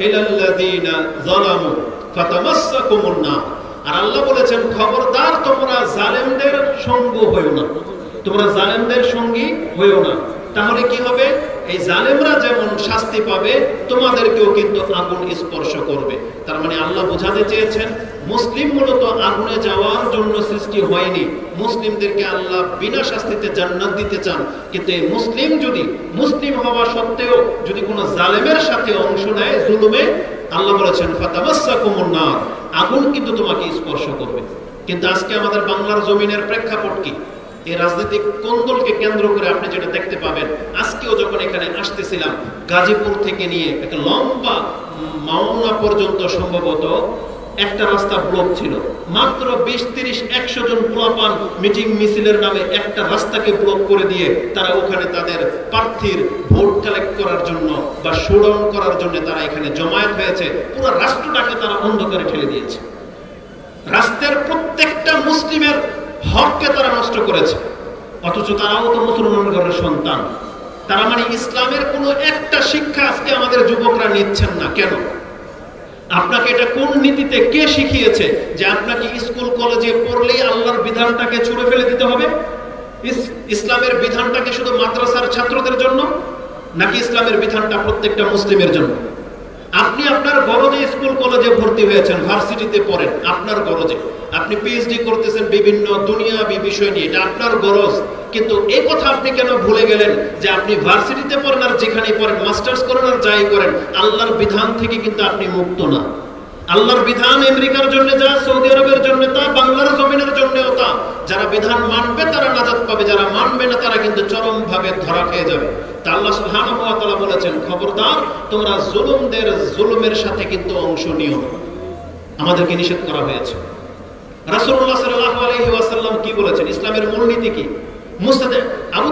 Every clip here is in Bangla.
ইলাল্লাযীনা যালামু ফাতামাসসাকুমুন নার। আর আল্লাহ বলেছেন খবরদার তোমরা জালেমদের সঙ্গ হইও না, তোমরা জালেমদের সঙ্গী হইও না। তাহলে কি হবে? এই জালেমরা যেমন শাস্তি পাবে তোমাদেরকেও কিন্তু আগুন স্পর্শ করবে। তার মানে আল্লাহ বোঝাতে চেয়েছেন মুসলিম মূলত আগুনে যাওয়ার জন্য সৃষ্টি হয়নি। মুসলিমদেরকে আল্লাহ বিনা শাস্তিতে জান্নাত দিতে চান, কিন্তু এই মুসলিম যদি মুসলিম হওয়া সত্ত্বেও যদি কোনো জালেমের সাথে অংশ নেয় জুলুমে, আল্লাহ বলেছেন ফাতামাসসাকুমুন নার, আগুন কিন্তু তোমাকে স্পর্শ করবে। কিন্তু আজকে আমাদের বাংলার জমিনের প্রেক্ষাপট কি? এই রাজনৈতিক কোন্দলকে কেন্দ্র করে আপনি যেটা দেখতে পাবেন, আজকেও যখন এখানে আসতেছিলাম গাজীপুর থেকে নিয়ে একটা লম্বা মাওনা পর্যন্ত সম্ভবত একটা রাস্তা ব্লক ছিল। মাত্র 20-30-100 জন পোলাপান মিটিং মিছিলের নামে একটা রাস্তাকে ব্লক করে দিয়ে তারা ওখানে তাদের প্রার্থীর ভোট কালেক্ট করার জন্য বা শোডাউন করার জন্য তারা এখানে জমায়েত হয়েছে। পুরো রাষ্ট্রটাকে তারা অন্ধকারে ঠেলে দিয়েছে। রাস্তার প্রত্যেকটা মুসলিমের হককে তারা নষ্ট করেছে, অথচ তারাও তো মুসলমান ঘরের সন্তান। তারা মানে ইসলামের কোনো একটা শিক্ষা আজকে আমাদের যুবকরা নিচ্ছেন না কেন? আপনাকে এটা কোন নীতিতে কে শিখিয়েছে যে আপনাকে স্কুল কলেজে পড়লেই আল্লাহর বিধানটাকে ছুঁড়ে ফেলে দিতে হবে? ইসলামের বিধানটাকে শুধু মাদ্রাসার ছাত্রদের জন্য, নাকি ইসলামের বিধানটা প্রত্যেকটা মুসলিমের জন্য? আপনি আপনার গরজে স্কুল কলেজে ভর্তি হয়েছেন, ভার্সিটিতে পড়েন আপনার গরজে, আপনি পিএইচডি করতেছেন বিভিন্ন দুনিয়াবি বিষয় নিয়ে, এটা আপনার গরজ। কিন্তু এই কথা আপনি কেন ভুলে গেলেন যে আপনি ভার্সিটিতে পড়েন আর যেখানে পড়েন, মাস্টার্স করেন আর যাই করেন, আল্লাহর বিধান থেকে কিন্তু আপনি মুক্ত না। আল্লাহর বিধান আমেরিকার জন্য যা, সৌদি আরবের জন্য তা, বাংলার জমিনের জন্যও তা। যারা বিধান মানবে তারা নাজাত পাবে, যারা মানবে না তারা কিন্তু চরমভাবে ধরা খেয়ে যাবে। তা আল্লাহ সুবহানাহু ওয়া তাআলা বলেছেন খবরদার তোমরা জুলুমদের জুলুমের সাথে কিন্তু অংশ নিও না, আমাদেরকে নিষেধ করা হয়েছে। রাসূলুল্লাহ সাল্লাল্লাহু আলাইহি ওয়াসাল্লাম কি বলেছেন? ইসলামের মূলনীতি কি? মুসনাদে আবু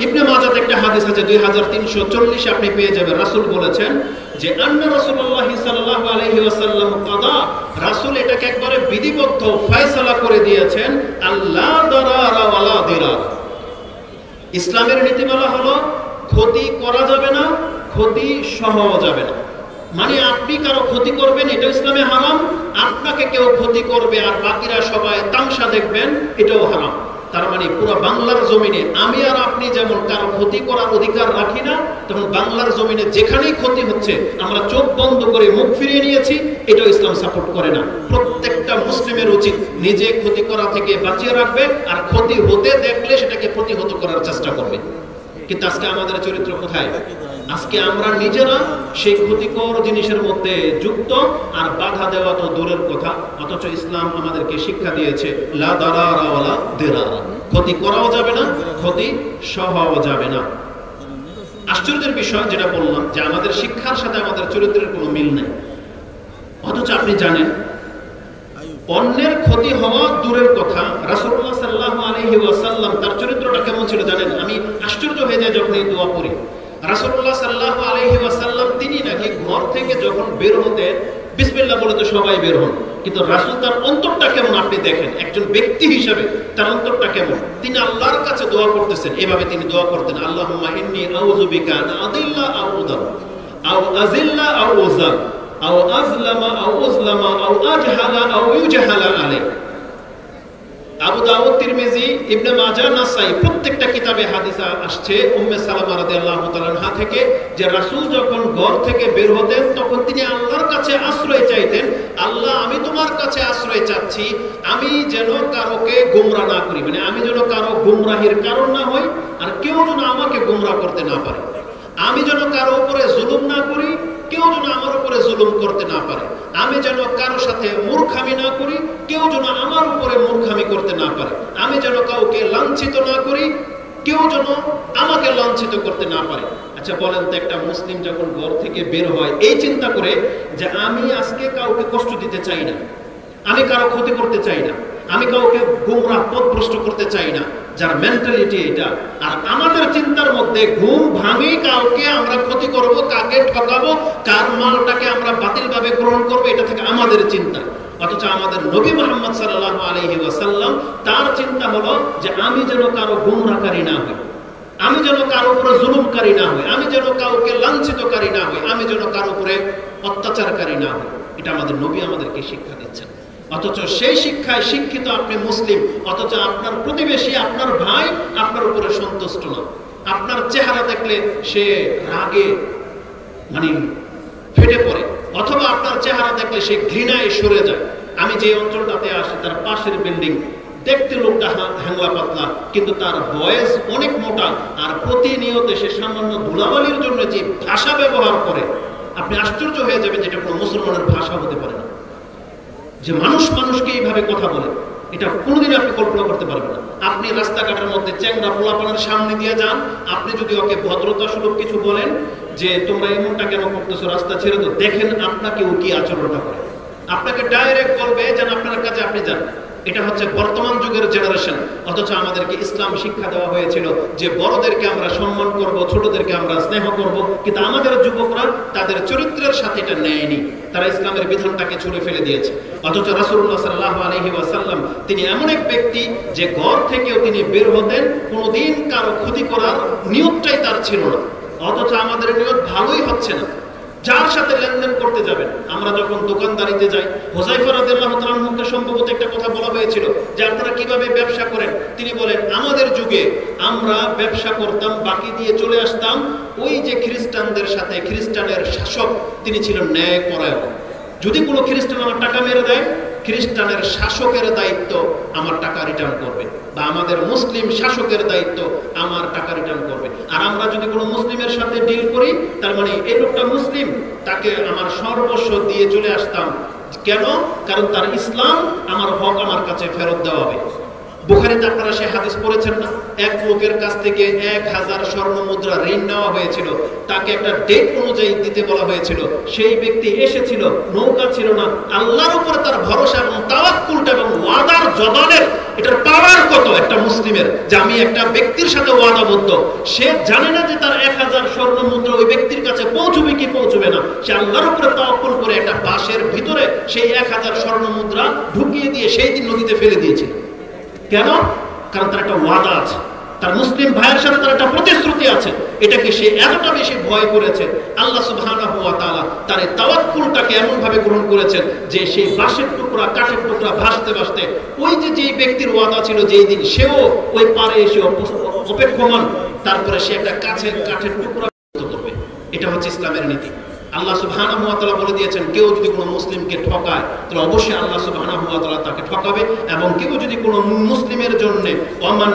ইবনে মাজাহ একটা হাদিস আছে 2340 আপনি পেয়ে যাবেন। রাসূল বলেছেন যে আন্না রাসূলুল্লাহ সাল্লাল্লাহু আলাইহি ওয়াসাল্লাম কাদা, রাসূল এটাকে একবারে বিধিবদ্ধ ফয়সালা করে দিয়েছেন, আল্লাহ দারারা ওয়ালা দিরার। ইসলামের নীতিমালা হলো ক্ষতি করা যাবে না, ক্ষতি সহ যাবে না। মানে আপনি কারো ক্ষতি করবেন এটা ইসলামে হারাম, আপনাকে কেউ ক্ষতি করবে আর বাকিরা সবাই তামসা দেখবেন এটাও হারাম। তার মানে পুরো বাংলার জমিনে আমি আর আপনি যেমন কারো ক্ষতি করার অধিকার রাখি না, তেমন বাংলার জমিনে যেখানেই ক্ষতি হচ্ছে আমরা চোখ বন্ধ করে মুখ ফিরিয়ে নিয়েছি, এটাও ইসলাম সাপোর্ট করে না। প্রত্যেকটা মুসলিমের উচিত নিজে ক্ষতি করা থেকে বাঁচিয়ে রাখবে, আর ক্ষতি হতে দেখলে সেটাকে প্রতিহত করার চেষ্টা করবে। কিন্তু আজকে আমাদের চরিত্র কোথায়? আজকে আমরা নিজেরা সেই ক্ষতিকর জিনিসের মধ্যে যুক্ত, আর বাধা দেওয়া তো দূরের কথা। অথচ ইসলাম আমাদেরকে শিক্ষা দিয়েছে লা দারারা ওয়ালা দিরারা, ক্ষতি করাও যাবে না, ক্ষতি সহও যাবে না। আশ্চর্যের বিষয় যেটা বললাম যে আমাদের শিক্ষার সাথে আমাদের চরিত্রের কোনো মিল নেই, অথচ আপনি জানেন অন্যের ক্ষতি হওয়া দূরের কথা, রাসূলুল্লাহ সাল্লাল্লাহু আলাইহি ওয়াসাল্লাম তার চরিত্রটা কেমন ছিল জানেন? আমি আশ্চর্য হয়ে যাই যখন এই দোয়া পড়ি। রাসূলুল্লাহ সাল্লাল্লাহু আলাইহি ওয়াসাল্লাম তিনি নাকি ঘর থেকে যখন বের হতেন বিসমিল্লাহ বলে তো সবাই বের হন, কিন্তু রাসূল তার অন্তরটা কেমন আপনি দেখেন, একজন ব্যক্তি হিসেবে তার অন্তরটা কেমন। তিনি আল্লাহর কাছে দোয়া করতেছেন, এভাবে তিনি দোয়া করতেন, আল্লাহুম্মা ইন্নী আউযু বিকা আন আদিল্লা আও উদাল আও আযিল্লা আও উযাল আও আযলামা আও উযলামা আও আজহালা আও ইউজহালা আলাই। আবু দাউদ, তিরমিজি, ইবনে মাজাহ, নাসাই প্রত্যেকটা কিতাবে হাদিস আসছে উম্মে সালামা রাদিয়াল্লাহু তাআলা আনহা থেকে যে রাসূল যখন ঘর থেকে বের হতেন তখন তিনি আল্লাহর কাছে আশ্রয় চাইতেন, আল্লাহ আমি তোমার কাছে আশ্রয় চাচ্ছি আমি যেন কারোকে গোমরা না করি, মানে আমি যেন কারো গোমরাহির কারণ না হই, আর কেউ যেন আমাকে গোমরা করতে না পারে। আমি যেন কারো উপরে জুলুম না করি, কেউ যেন আমার উপরে জুলুম করতে না পারে। আমি যেন কারো সাথে মূর্খামি না করি, কেউ যেন আমার উপরে মূর্খামি করতে না পারে। আমি যেন কাউকে লাঞ্ছিত না করি, কেউ যেন আমাকে লাঞ্ছিত করতে না পারে। আচ্ছা বলেন তো, একটা মুসলিম যখন ঘর থেকে বের হয় এই চিন্তা করে যে আমি আজকে কাউকে কষ্ট দিতে চাই না, আমি কারো ক্ষতি করতে চাই না, আমি কাউকে গুমরাহ পথভ্রষ্ট করতে চাই না, যার মেন্টালিটি এটা। আর আমাদের চিন্তার মধ্যে ঘুম ভাঙি কাউকে আমরা ক্ষতি করব, কাকে ঠকাবো, কার মালটাকে আমরা বাতিলভাবে গ্রহণ করবো, এটা থেকে আমাদের চিন্তা। অথচ আমাদের নবী মুহাম্মদ সাল্লাল্লাহু আলাইহি ওয়াসাল্লাম তার চিন্তা হলো যে আমি যেন কারো গুমরাহকারী না হই, আমি যেন কারো উপরে জুলুমকারী না হই, আমি যেন কাউকে লাঞ্ছিতকারী না হই, আমি যেন কারো উপরে অত্যাচারকারী না হই। এটা আমাদের নবী আমাদেরকে শিক্ষা দিচ্ছেন। অথচ সেই শিক্ষায় শিক্ষিত আপনি মুসলিম, অথচ আপনার প্রতিবেশী, আপনার ভাই আপনার উপরে সন্তুষ্ট না। আপনার চেহারা দেখলে সে রাগে মানে ফেটে পড়ে, অথবা আপনার চেহারা দেখলে সে ঘৃণায় সরে যায়। আমি যে অঞ্চলটাতে আসি তার পাশের বিল্ডিং, দেখতে লোকটা হ্যাংলা পাতলা, কিন্তু তার বয়স অনেক মোটা, আর প্রতিনিয়ত সে সামান্য ধুলাবালির জন্য যে ভাষা ব্যবহার করে আপনি আশ্চর্য হয়ে যাবেন, যেটা কোনো মুসলমানের ভাষা হতে পারে না। যে মানুষ মানুষকে এইভাবে কথা বলে, এটা কোনোদিন আপনি কল্পনা করতে পারবেন না। আপনি রাস্তাঘাটের মধ্যে চ্যাংড়া পোলাপানের সামনে দিয়ে যান, আপনি যদি ওকে ভদ্রতা সুলভ কিছু বলেন যে তোমরা এমনটা কেন করতেছো, রাস্তা ছেড়ে তো, দেখেন আপনাকে ও কি আচরণটা করে। আপনাকে ডাইরেক্ট বলবে যেন আপনার কাছে আপনি যান। এটা হচ্ছে বর্তমান যুগের জেনারেশন। অথচ আমাদেরকে ইসলাম শিক্ষা দেওয়া হয়েছিল যে বড়দেরকে আমরা সম্মান করব, ছোটদেরকে আমরা স্নেহ করব, কিন্তু আমাদের যুবকরা তাদের চরিত্রের সাথে এটা নেয়নি। তারা ইসলামের বিধানটাকে ছুঁড়ে ফেলে দিয়েছে। অথচ রাসূলুল্লাহ সাল্লাল্লাহু আলাইহি ওয়াসাল্লাম তিনি এমন এক ব্যক্তি যে ঘর থেকেও তিনি বের হতেন, কোনোদিন কারো ক্ষতি করার নিয়তটাই তার ছিল না। অথচ আমাদের নিয়ত ভালোই হচ্ছে না। যার সাথে লেনদেন করতে যাবেন, আমরা যখন দোকানদারিতে যাই, হুযায়ফা রাদিয়াল্লাহু তাআলা আনহুকে সম্ভবত একটা কথা বলা হয়েছিল যে আপনারা কিভাবে ব্যবসা করেন। তিনি বলেন, আমাদের যুগে আমরা ব্যবসা করতাম, বাকি দিয়ে চলে আসতাম ওই যে খ্রিস্টানদের সাথে। খ্রিস্টানের শাসক তিনি ছিলেন ন্যায়পরায়ণ। যদি কোনো খ্রিস্টান আমার টাকা মেরে দেয়, খ্রিস্টানের শাসকের দায়িত্ব আমার টাকা রিটার্ন করবে, বা আমাদের মুসলিম শাসকের দায়িত্ব আমার টাকা রিটার্ন করবে। আর আমরা যদি কোনো মুসলিমের সাথে ডিল করি, তার মানে এই লোকটা মুসলিম, তাকে আমার সর্বস্ব দিয়ে চলে আসতাম। কেন? কারণ তার ইসলাম, আমার হক আমার কাছে ফেরত দেওয়া হবে। বুখারীতে আপনারা সে হাদিস পড়েছেন না? এক লোকের কাছ থেকে 1000 স্বর্ণ মুদ্রা ঋণ নেওয়া হয়েছিল, তাকে একটা ডেট অনুযায়ী দিতে বলা হয়েছিল। সেই ব্যক্তি এসেছিল, নৌকা ছিল না, আল্লাহর উপরে তার ভরসা এবং তাওয়াক্কুলটা এবং ওয়াদার জবানের এটার পাওয়ার কত একটা মুসলিমের, যে আমি একটা ব্যক্তির সাথে ওয়াদাবদ্ধ। সে জানে না যে তার 1000 স্বর্ণ মুদ্রা ওই ব্যক্তির কাছে পৌঁছবে কি পৌঁছবে না। সে আল্লাহর উপরে তাওয়াক্কুল করে একটা বাঁশের ভিতরে সেই 1000 স্বর্ণ মুদ্রা ঢুকিয়ে দিয়ে সেই দিন নদীতে ফেলে দিয়েছিল। কেন? কারণ তার একটা ওয়াদা আছে, তার মুসলিম ভাইয়ের সাথে তার একটা প্রতিশ্রুতি আছে। এটাকে সে এতটা বেশি ভয় করেছে, আল্লাহ সুবহানাহু ওয়া তাআলা তার এই তাওয়াক্কুলটাকে এমন ভাবে গ্রহণ করেছেন যে সেই বাঁশের টুকরা, কাঠের টুকরা ভাসতে ভাসতে ওই যে ব্যক্তির ওয়াদা ছিল যেই দিন, সেও ওই পারে এসে অপেক্ষমান, তারপরে সে একটা কাঠের টুকরা করবে। এটা হচ্ছে ইসলামের নীতি। আল্লাহ সুবহানাহু ওয়া তাআলা বলে দিয়েছেন, কেউ যদি কোনো মুসলিমকে ঠকায় তাহলে অবশ্যই আল্লাহ সুবহানাহু ওয়া তাআলা তাকে ঠকাবে। এবং কেউ যদি কোনো মুসলিমের জন্য ওমান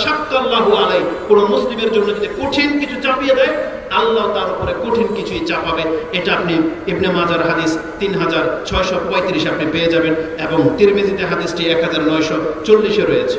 শাক্কাল্লাহু আলাইহি, কোনো মুসলিমের জন্য যদি কঠিন কিছু চাপিয়ে দেয়, আল্লাহ তার উপরে কঠিন কিছুই চাপাবে। এটা আপনি ইবনে মাজার হাদিস 3635 আপনি পেয়ে যাবেন, এবং তিরমিজিতে হাদিসটি 1940 রয়েছে।